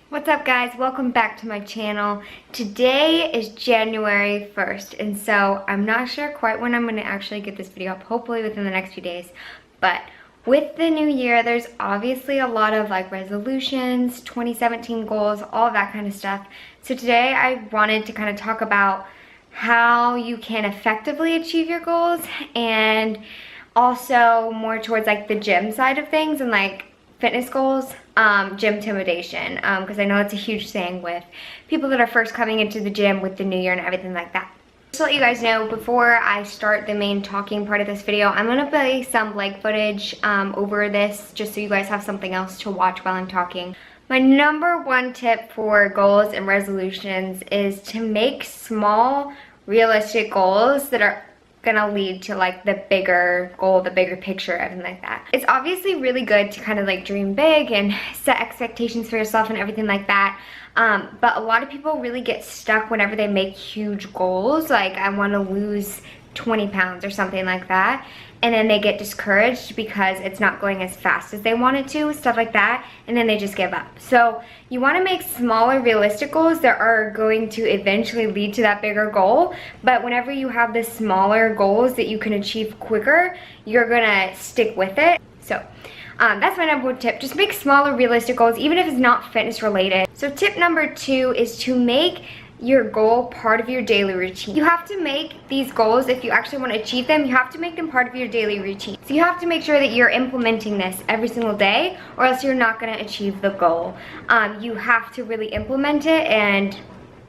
What's up guys, welcome back to my channel. Today is January 1st and so I'm not sure quite when I'm going to actually get this video up, hopefully within the next few days. But with the new year, there's obviously a lot of like resolutions, 2017 goals, all of that kind of stuff. So today I wanted to kind of talk about how you can effectively achieve your goals and also more towards like the gym side of things and like fitness goals, Gymtimidation, because I know it's a huge thing with people that are first coming into the gym with the new year and everything like that. Just to let you guys know, before I start the main talking part of this video, I'm gonna play some leg footage over this just so you guys have something else to watch while I'm talking. My number one tip for goals and resolutions is to make small, realistic goals that are gonna lead to like the bigger goal, the bigger picture, everything like that. It's obviously really good to kind of like dream big and set expectations for yourself and everything like that. But a lot of people really get stuck whenever they make huge goals, like I want to lose 20 pounds or something like that, and then they get discouraged because it's not going as fast as they want it to, stuff like that, and then they just give up. So you want to make smaller realistic goals that are going to eventually lead to that bigger goal, but whenever you have the smaller goals that you can achieve quicker, you're gonna stick with it. So that's my number one tip. Just make smaller realistic goals, even if it's not fitness related. So tip number 2 is to make your goal part of your daily routine. You have to make these goals, if you actually want to achieve them, you have to make them part of your daily routine. So you have to make sure that you're implementing this every single day, or else you're not going to achieve the goal. You have to really implement it and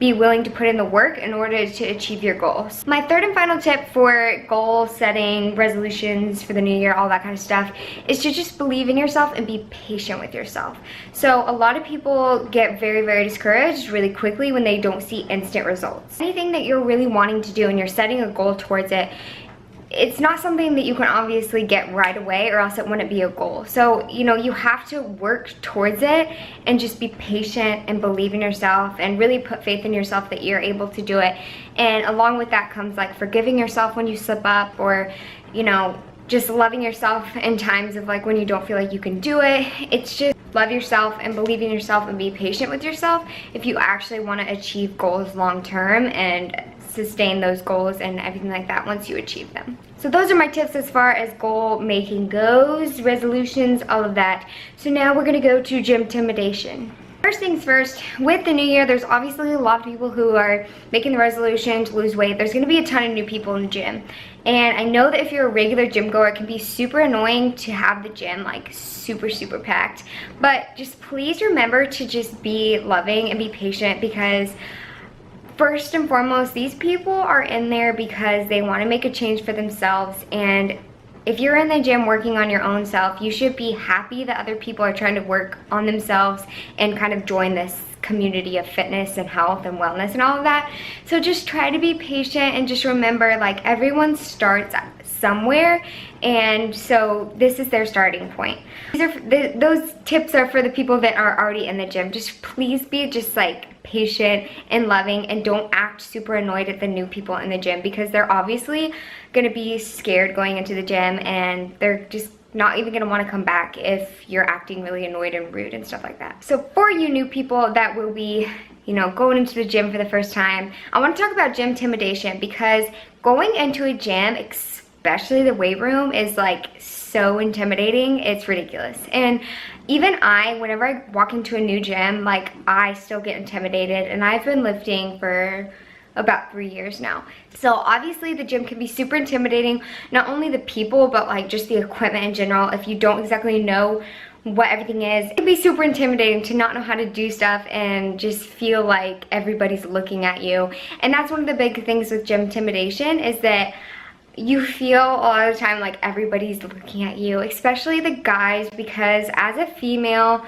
be willing to put in the work in order to achieve your goals. My third and final tip for goal setting, resolutions for the new year, all that kind of stuff, is to just believe in yourself and be patient with yourself. So a lot of people get very, very discouraged really quickly when they don't see instant results. Anything that you're really wanting to do and you're setting a goal towards it, it's not something that you can obviously get right away, or else it wouldn't be a goal. So, you know, you have to work towards it and just be patient and believe in yourself and really put faith in yourself that you're able to do it. And along with that comes like forgiving yourself when you slip up, or, you know, just loving yourself in times of like when you don't feel like you can do it. It's just love yourself and believe in yourself and be patient with yourself if you actually want to achieve goals long term and sustain those goals and everything like that once you achieve them. So those are my tips as far as goal making goes, resolutions, all of that. So now we're gonna go to Gymtimidation. First things first, with the new year, there's obviously a lot of people who are making the resolution to lose weight. There's gonna be a ton of new people in the gym. And I know that if you're a regular gym goer, it can be super annoying to have the gym like super packed. But just please remember to just be loving and be patient, because first and foremost, these people are in there because they want to make a change for themselves. And if you're in the gym working on your own self, you should be happy that other people are trying to work on themselves and kind of join this community of fitness and health and wellness and all of that. So just try to be patient and just remember, like, everyone starts somewhere, and so this is their starting point. Those tips are for the people that are already in the gym. Just please be just like patient and loving, and don't act super annoyed at the new people in the gym, because they're obviously gonna be scared going into the gym, and they're just not even gonna want to come back if you're acting really annoyed and rude and stuff like that. So for you new people that will be, you know, going into the gym for the first time, I want to talk about Gymtimidation, because going into a gym, especially the weight room, is like so intimidating. It's ridiculous. And even whenever I walk into a new gym, like, I still get intimidated, and I've been lifting for about 3 years now. So obviously the gym can be super intimidating, not only the people, but like just the equipment in general. If you don't exactly know what everything is, it can be super intimidating to not know how to do stuff and just feel like everybody's looking at you. And that's one of the big things with Gymtimidation, is that you feel a lot of the time like everybody's looking at you, especially the guys, because as a female,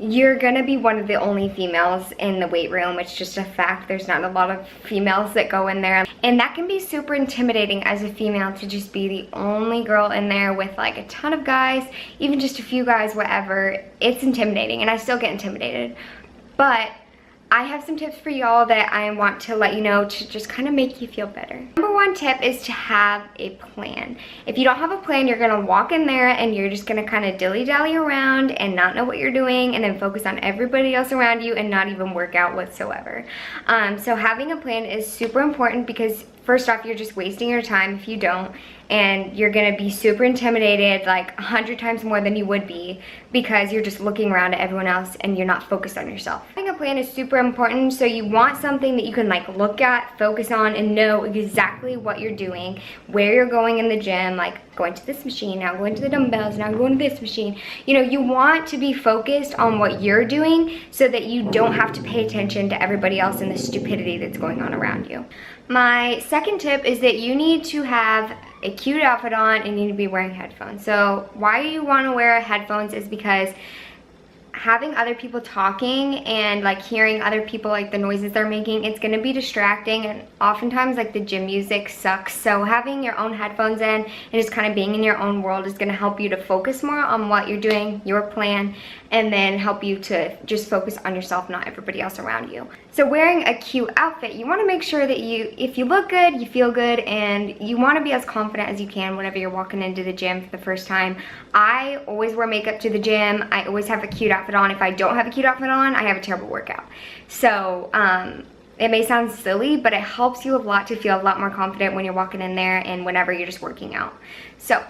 you're gonna be one of the only females in the weight room. It's just a fact. There's not a lot of females that go in there, and that can be super intimidating as a female, to just be the only girl in there with like a ton of guys, even just a few guys, whatever. It's intimidating, and I still get intimidated. But I have some tips for y'all that I want to let you know to just kind of make you feel better. Number one tip is to have a plan. If you don't have a plan, you're gonna walk in there and you're just gonna kind of dilly-dally around and not know what you're doing and then focus on everybody else around you and not even work out whatsoever. So having a plan is super important because first off, you're just wasting your time if you don't, and you're gonna be super intimidated, like 100 times more than you would be, because you're just looking around at everyone else and you're not focused on yourself. Having a plan is super important, so you want something that you can like look at, focus on, and know exactly what you're doing, where you're going in the gym, like going to this machine, now going to the dumbbells, now going to this machine. You know, you want to be focused on what you're doing so that you don't have to pay attention to everybody else and the stupidity that's going on around you. My second tip is that you need to have a cute outfit on and you need to be wearing headphones. So why you want to wear headphones is because having other people talking and like hearing other people, like the noises they're making, it's going to be distracting, and oftentimes like the gym music sucks. So having your own headphones in and just kind of being in your own world is going to help you to focus more on what you're doing, your plan, and then help you to just focus on yourself, not everybody else around you. So wearing a cute outfit, you want to make sure that if you look good, you feel good, and you want to be as confident as you can whenever you're walking into the gym for the first time. I always wear makeup to the gym. I always have a cute outfit on. If I don't have a cute outfit on, I have a terrible workout. So it may sound silly, but it helps you a lot to feel a lot more confident when you're walking in there and whenever you're just working out. So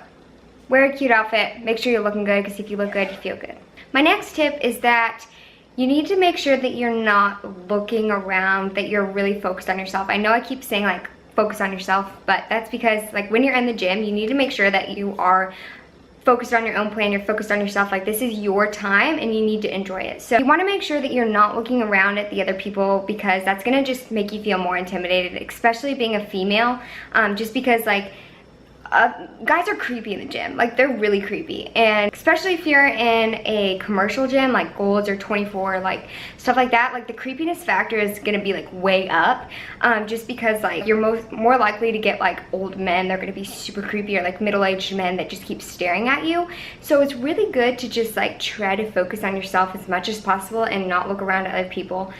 wear a cute outfit, make sure you're looking good, because if you look good, you feel good. My next tip is that you need to make sure that you're not looking around, that you're really focused on yourself. I know I keep saying like focus on yourself, but that's because like when you're in the gym, you need to make sure that you are focused on your own plan, you're focused on yourself. Like this is your time and you need to enjoy it. So you want to make sure that you're not looking around at the other people, because that's going to just make you feel more intimidated, especially being a female, just because like guys are creepy in the gym. Like they're really creepy, and especially if you're in a commercial gym like Gold's or 24, like stuff like that, like the creepiness factor is gonna be like way up, just because like you're more likely to get like old men. They're gonna be super creepy, or like middle-aged men that just keep staring at you. So it's really good to just like try to focus on yourself as much as possible and not look around at other people.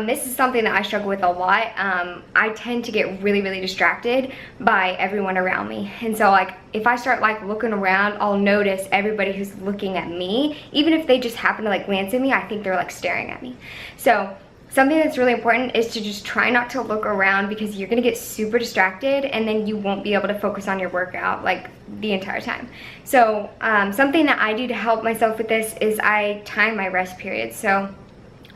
This is something that I struggle with a lot. I tend to get really distracted by everyone around me, and so like if I start like looking around, I'll notice everybody who's looking at me. Even if they just happen to like glance at me, I think they're like staring at me. So something that's really important is to just try not to look around, because you're gonna get super distracted and then you won't be able to focus on your workout like the entire time. So something that I do to help myself with this is I time my rest periods. So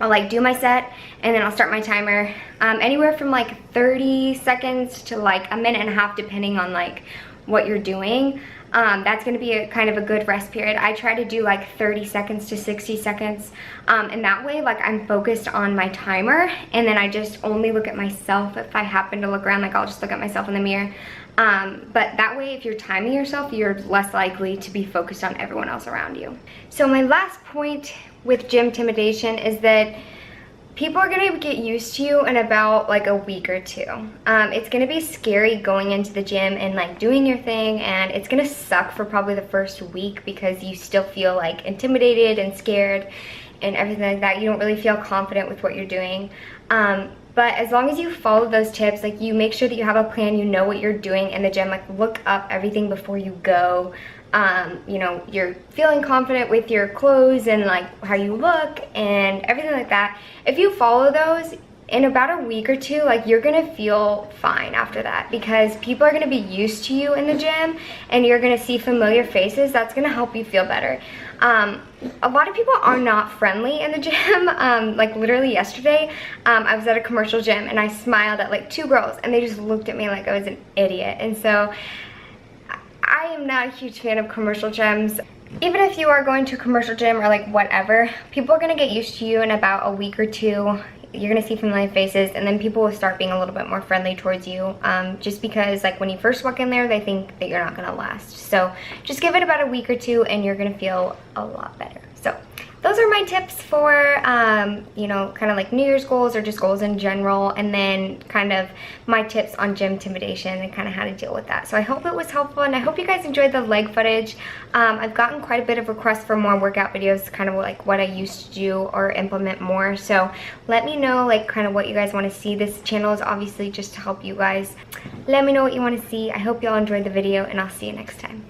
I'll like do my set and then I'll start my timer, anywhere from like 30 seconds to like a minute and a half, depending on like what you're doing. That's gonna be a kind of a good rest period. I try to do like 30 seconds to 60 seconds, and that way like I'm focused on my timer, and then I just only look at myself. If I happen to look around, like I'll just look at myself in the mirror. But that way, if you're timing yourself, you're less likely to be focused on everyone else around you. So my last point with Gymtimidation is that people are gonna get used to you in about like a week or two. It's gonna be scary going into the gym and like doing your thing, and it's gonna suck for probably the first week because you still feel like intimidated and scared and everything like that. You don't really feel confident with what you're doing. But as long as you follow those tips, like you make sure that you have a plan, you know what you're doing in the gym, like look up everything before you go. You know, you're feeling confident with your clothes and like how you look and everything like that. If you follow those, in about a week or two, like you're gonna feel fine after that, because people are gonna be used to you in the gym and you're gonna see familiar faces. That's gonna help you feel better. A lot of people are not friendly in the gym. Like literally yesterday, I was at a commercial gym and I smiled at like 2 girls and they just looked at me like I was an idiot. And so I am not a huge fan of commercial gyms. Even if you are going to a commercial gym or like whatever, people are gonna get used to you in about a week or two. You're gonna see familiar faces, and then people will start being a little bit more friendly towards you, just because like when you first walk in there, they think that you're not gonna last. So just give it about a week or two and you're gonna feel a lot better. So those those are my tips for, you know, kind of like New Year's goals or just goals in general, and then kind of my tips on Gymtimidation and kind of how to deal with that. So I hope it was helpful, and I hope you guys enjoyed the leg footage. I've gotten quite a bit of requests for more workout videos, kind of like what I used to do or implement more. So let me know like kind of what you guys want to see. This channel is obviously just to help you guys. Let me know what you want to see. I hope y'all enjoyed the video, and I'll see you next time.